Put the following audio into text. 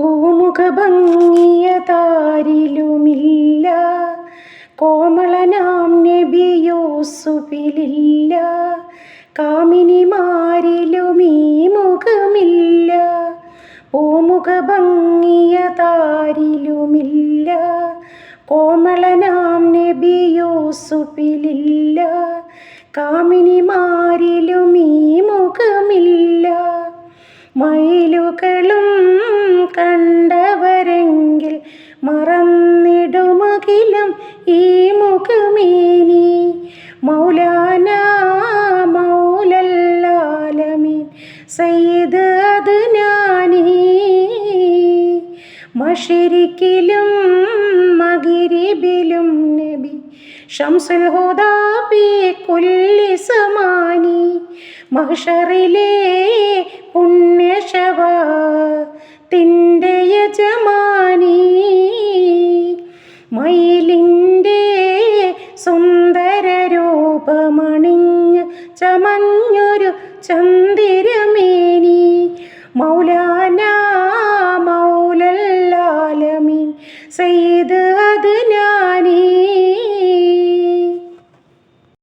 പൂമുഖഭംഗിയ താരിലുമില്ല, കോമളനാം നബി യൂസുഫിലില്ല, കാമിനിമാരിലും ഈ മുഖമില്ല. പൂമുഖഭംഗിയ താരിലുമില്ല, കോമളനാം നബി യൂസുഫിലില്ല, കാമിനിമാരിലും ഈ മുഖമില്ല. മയിലുകളും കണ്ടവരെങ്കിൽ മറന്നിടുമഖിലം ഈ മുഖമേനി. മൗലാന മൗലല്ലാലമീൻ സയ്യിദ് അദ്നാനി. മശരിക്കിലും മഗ്രിബിലും നബി ശംസുൽ ഹുദാ ഫീ കുല്ലി സമാനി. മഹ്ശറിലെ പുണ്യശവാത്തിൻ്റെ യജമാനി. മയിലിൻ്റെ സുന്ദര രൂപമണിഞ്ഞ് ചമഞ്ഞൊരു ചന്ദിരമേനി. മൗലാന മൗലല്ലാലമീൻ സയ്യിദ് അദ്നാനി.